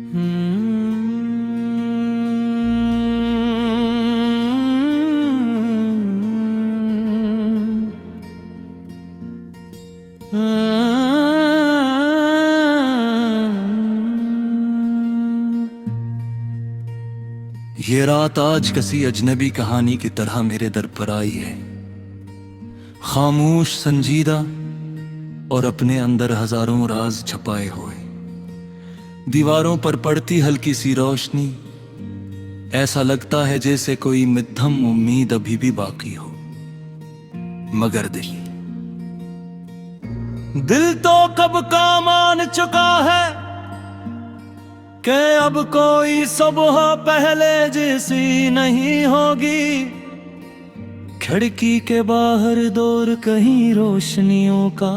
ये रात आज किसी अजनबी कहानी की तरह मेरे दर पर आई है, खामोश, संजीदा और अपने अंदर हजारों राज छुपाए हुए। दीवारों पर पड़ती हल्की सी रोशनी, ऐसा लगता है जैसे कोई मध्यम उम्मीद अभी भी बाकी हो। मगर दिल तो कब का मान चुका है कि अब कोई सुबह पहले जैसी नहीं होगी। खिड़की के बाहर दूर कहीं रोशनियों का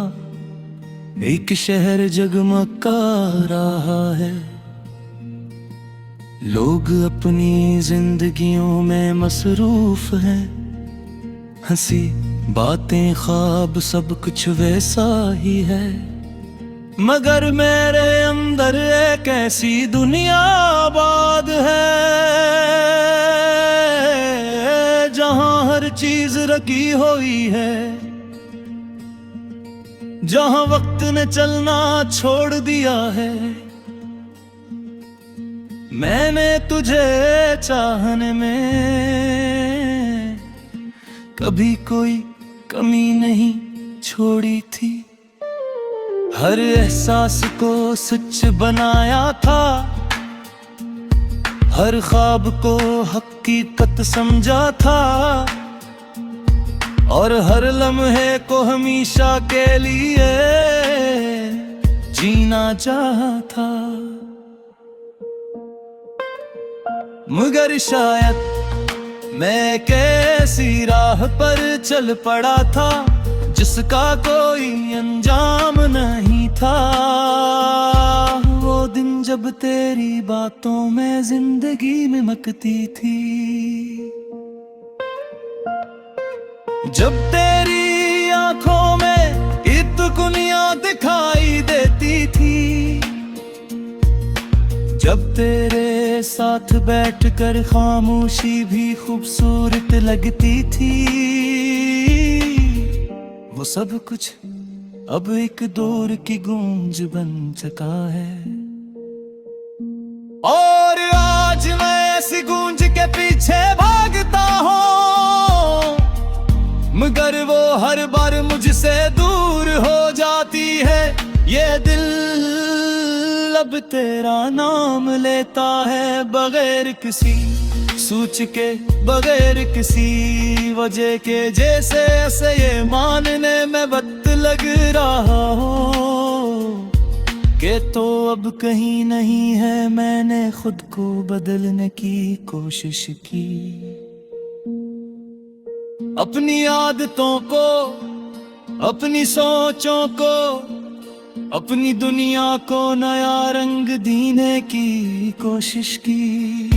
एक शहर जगमगा रहा है। लोग अपनी जिंदगियों में मसरूफ हैं, हंसी बातें ख्वाब सब कुछ वैसा ही है। मगर मेरे अंदर एक ऐसी दुनिया आबाद है जहां हर चीज रखी हुई है, जहां वक्त ने चलना छोड़ दिया है। मैंने तुझे चाहने में कभी कोई कमी नहीं छोड़ी थी। हर एहसास को सच बनाया था, हर ख्वाब को हकीकत समझा था, और हर लम्हे को हमेशा के लिए जीना चाहा था। मगर शायद मैं कैसी राह पर चल पड़ा था जिसका कोई अंजाम नहीं था। वो दिन जब तेरी बातों में जिंदगी में मकती थी, जब तेरी आंखों में इत्कुनिया दिखाई देती थी, जब तेरे साथ बैठकर खामोशी भी खूबसूरत लगती थी। वो सब कुछ अब एक दौर की गूंज बन चुका है, और आज मैं ऐसी गूंज के पीछे भागता हूँ, मगर वो हर बार मुझसे दूर हो जाती है। ये दिल अब तेरा नाम लेता है, बगैर किसी सोच के, बगैर किसी वजह के, जैसे ऐसे ये मानने में वक्त लग रहा हो कि तो अब कहीं नहीं है। मैंने खुद को बदलने की कोशिश की, अपनी आदतों को, अपनी सोचों को, अपनी दुनिया को नया रंग देने की कोशिश की।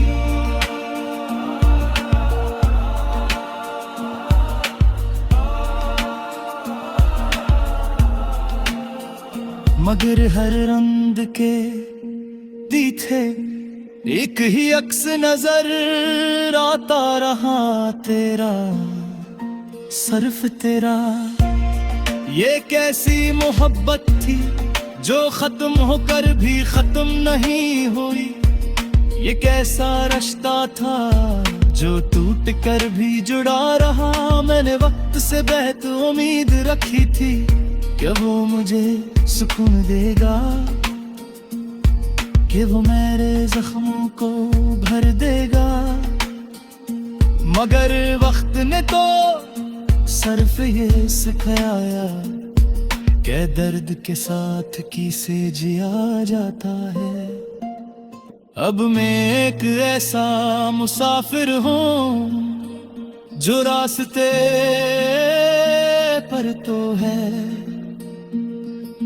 मगर हर रंग के दी थे एक ही अक्स नजर आता रहा तेरा, सिर्फ तेरा। ये कैसी मोहब्बत थी जो खत्म होकर भी खत्म नहीं हुई, ये कैसा रिश्ता था जो टूट कर भी जुड़ा रहा। मैंने वक्त से बेहद उम्मीद रखी थी कि वो मुझे सुकून देगा, कि वो मेरे जख्मों को भर देगा। मगर वक्त ने तो सिर्फ ये सिखाया कि दर्द के साथ किसे जिया जाता है। अब मैं एक ऐसा मुसाफिर हूँ जो रास्ते पर तो है,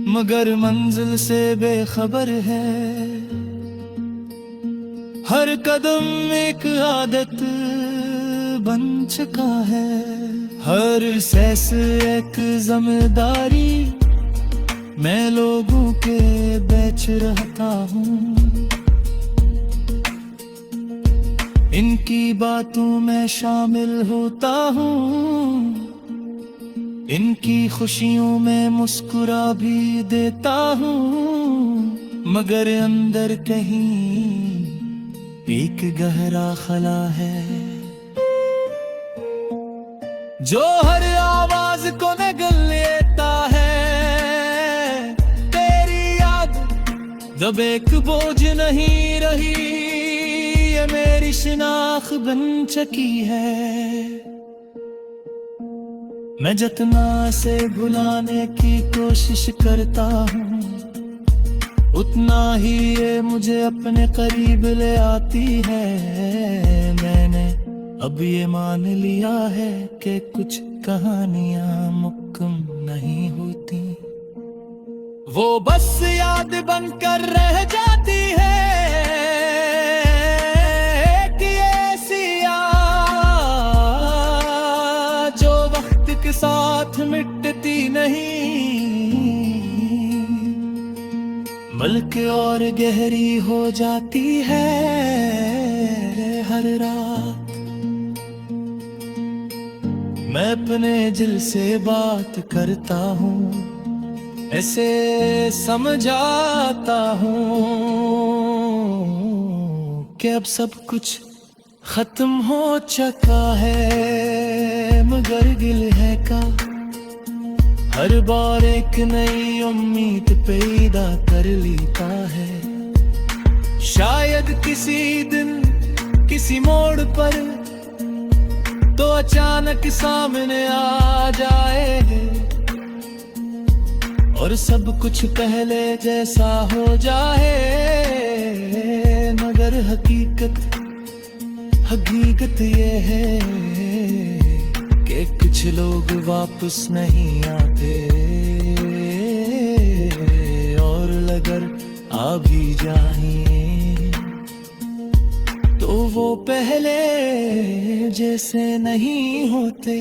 मगर मंजिल से बेखबर है। हर कदम एक आदत बन चुका है, हर सांस एक जिम्मेदारी। मैं लोगों के बेच रहता हूँ, इनकी बातों में शामिल होता हूँ, इनकी खुशियों में मुस्कुरा भी देता हूँ, मगर अंदर कहीं एक गहरा खला है जो हर आवाज को निगल लेता है। तेरी याद जब एक बोझ नहीं रही, ये मेरी शिनाख्त बन चुकी है। मैं जितना से भुलाने की कोशिश करता हूँ, उतना ही ये मुझे अपने करीब ले आती है। मैंने अब ये मान लिया है कि कुछ कहानियां मुक्कम नहीं होती, वो बस याद बनकर रह जाती है। कि ऐसी याद जो वक्त के साथ मिटती नहीं, बल्कि और गहरी हो जाती है हर रात। मैं अपने दिल से बात करता हूँ, ऐसे समझाता हूँ कि अब सब कुछ खत्म हो चुका है, मगर गिल है का हर बार एक नई उम्मीद पैदा कर लेता है। शायद किसी दिन किसी मोड़ पर तो अचानक सामने आ जाए और सब कुछ पहले जैसा हो जाए, मगर हकीकत ये है कि कुछ लोग वापस नहीं आते, और अगर आ भी जाएं तो वो पहले जैसे नहीं होते।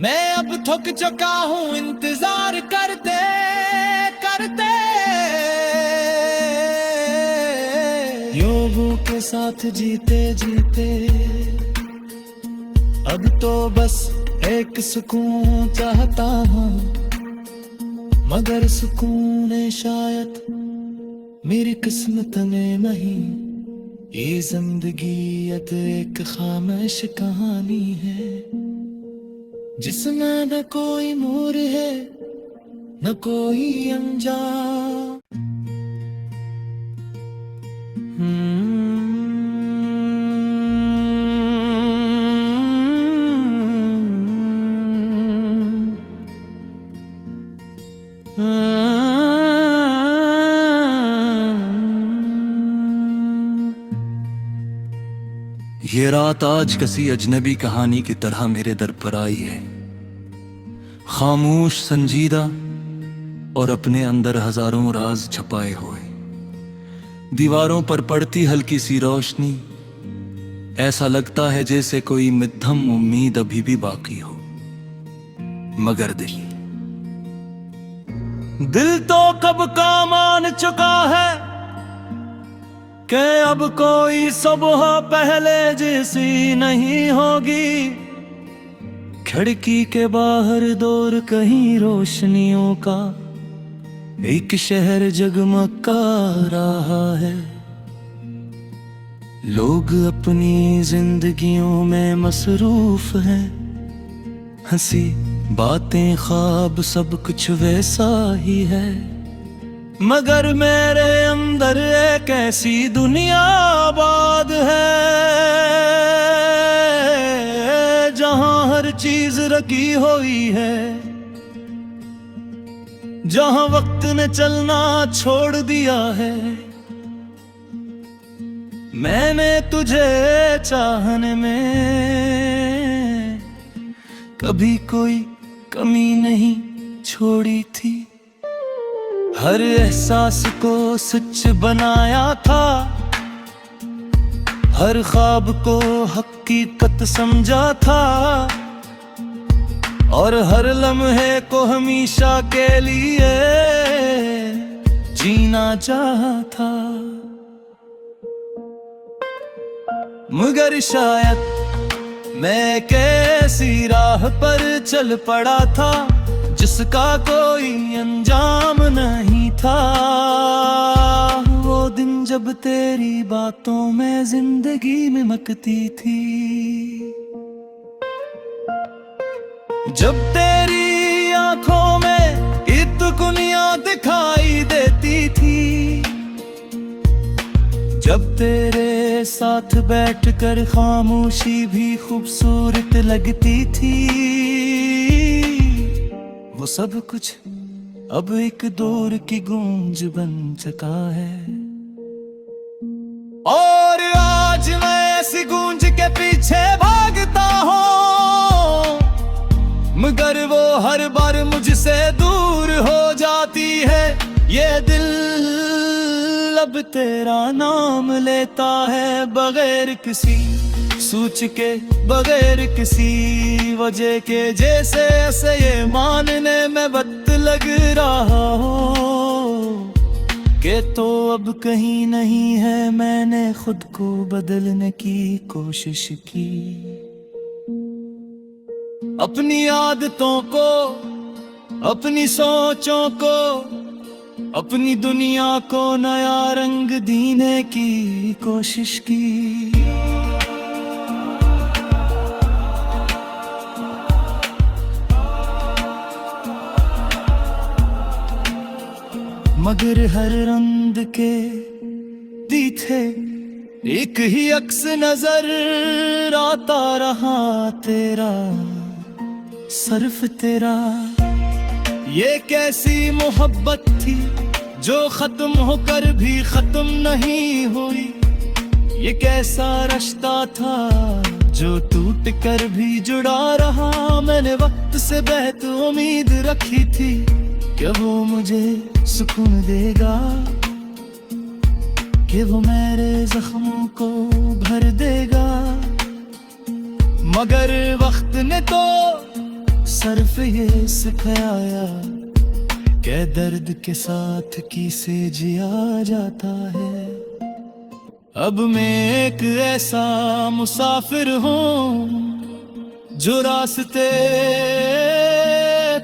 मैं अब थक चुका हूँ इंतजार करते करते, योगों के साथ जीते जीते। अब तो बस एक सुकून चाहता हूँ, मगर सुकून शायद मेरी किस्मत में नहीं। ये जिंदगी एक खामोश कहानी है, जिसमें न कोई मोड़ है न कोई अंजाम। ये रात आज किसी अजनबी कहानी की तरह मेरे दर पर आई है, खामोश, संजीदा और अपने अंदर हजारों राज छुपाए हुए। दीवारों पर पड़ती हल्की सी रोशनी, ऐसा लगता है जैसे कोई मध्यम उम्मीद अभी भी बाकी हो। मगर दिल तो कब का मान चुका है कि अब कोई सुबह पहले जैसी नहीं होगी। खिड़की के बाहर दूर कहीं रोशनियों का एक शहर जगमगा रहा है। लोग अपनी जिंदगियों में मसरूफ हैं, हंसी बातें ख्वाब सब कुछ वैसा ही है। मगर मेरे अंदर एक ऐसी दुनिया आबाद है, जहां हर चीज रखी हुई है, जहां वक्त ने चलना छोड़ दिया है। मैंने तुझे चाहने में कभी कोई कमी नहीं छोड़ी थी। हर एहसास को सच बनाया था, हर ख्वाब को हकीकत समझा था, और हर लम्हे को हमेशा के लिए जीना चाहा था। मगर शायद मैं कैसी राह पर चल पड़ा था जिसका कोई अंजाम नहीं था। वो दिन जब तेरी बातों में जिंदगी में मकती थी, जब तेरी आंखों में इत्तकुनिया दिखाई देती थी, जब तेरे साथ बैठकर खामोशी भी खूबसूरत लगती थी। वो सब कुछ अब एक दूर की गूंज बन चुका है। और आज मैं ऐसी गूंज के पीछे भागता हूँ, मगर वो हर बार मुझसे दूर हो जाती है। ये दिल अब तेरा नाम लेता है, बगैर किसी सोच के, बगैर किसी वजह के। जैसे ऐसे ये मानने में वक्त लग रहा हो कि तो अब कहीं नहीं है। मैंने खुद को बदलने की कोशिश की, अपनी आदतों को, अपनी सोचों को, अपनी दुनिया को नया रंग देने की कोशिश की। मगर हर रंग के दी थे एक ही अक्स नजर आता रहा तेरा, सिर्फ तेरा। ये कैसी मोहब्बत थी जो खत्म होकर भी खत्म नहीं हुई। ये कैसा रिश्ता था जो टूट कर भी जुड़ा रहा। मैंने वक्त से बेहद उम्मीद रखी थी कि वो मुझे सुकून देगा, कि वो मेरे जख्मों को भर देगा। मगर वक्त ने तो सिर्फ ये सिखाया कि दर्द के साथ किसे जिया जाता है। अब मैं एक ऐसा मुसाफिर हूँ जो रास्ते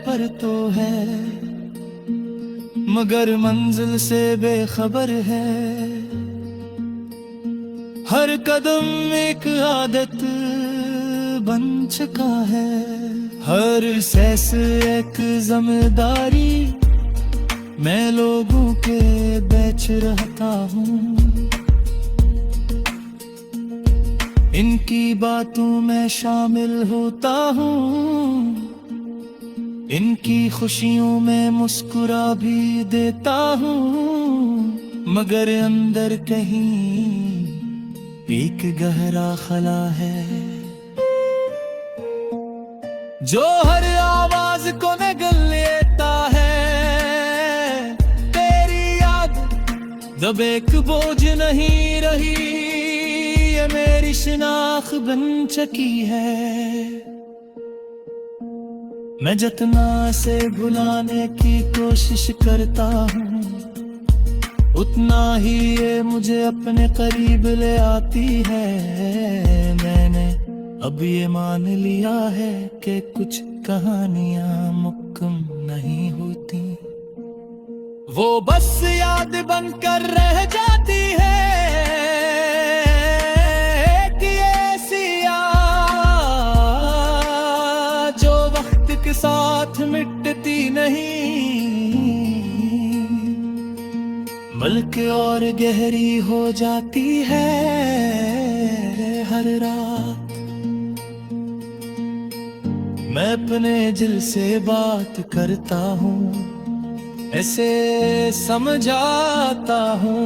पर तो है, मगर मंजिल से बेखबर है। हर कदम एक आदत बन चुका है, हर सहस एक जिम्मेदारी। मैं लोगों के बीच रहता हूँ, इनकी बातों में शामिल होता हूँ, इनकी खुशियों में मुस्कुरा भी देता हूँ। मगर अंदर कहीं एक गहरा खला है जो हर आवाज को निगल लेता है। तेरी याद जब एक बोझ नहीं रही, ये मेरी शिनाख्त बन चुकी है। मैं जितना से भुलाने की कोशिश करता हूँ, उतना ही ये मुझे अपने करीब ले आती है। मैंने अब ये मान लिया है कि कुछ कहानियां मुक्कम नहीं होती, वो बस याद बनकर रह जाती है। कि ऐसी याद जो वक्त के साथ मिटती नहीं, बल्कि और गहरी हो जाती है हर रात। मैं अपने दिल से बात करता हूँ, ऐसे समझाता हूँ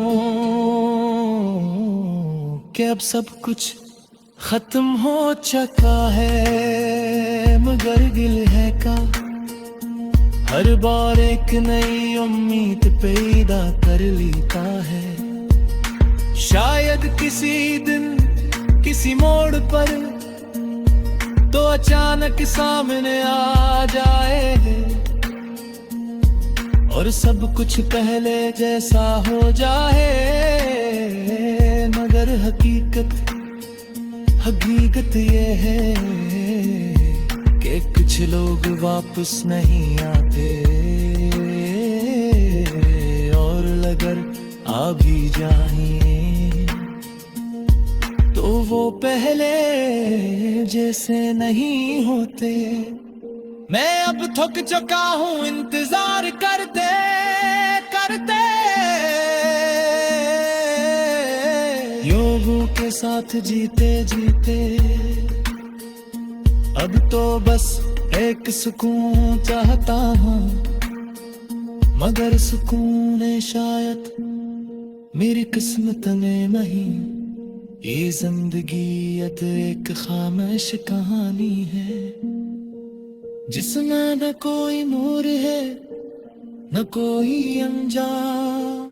कि अब सब कुछ खत्म हो चुका है। मगर गिल है का हर बार एक नई उम्मीद पैदा कर लेता है। शायद किसी दिन किसी मोड़ पर तो अचानक सामने आ जाए और सब कुछ पहले जैसा हो जाए। मगर हकीकत हकीकत ये है कि कुछ लोग वापस नहीं आते, और अगर आ भी जाएं तो वो पहले जैसे नहीं होते। मैं अब थक चुका हूँ इंतजार करते करते, लोगों के साथ जीते जीते। अब तो बस एक सुकून चाहता हूँ, मगर सुकून शायद मेरी किस्मत में नहीं। ये जिंदगी एक खामोश कहानी है, जिसमें न कोई मोड़ है न कोई अंजाम।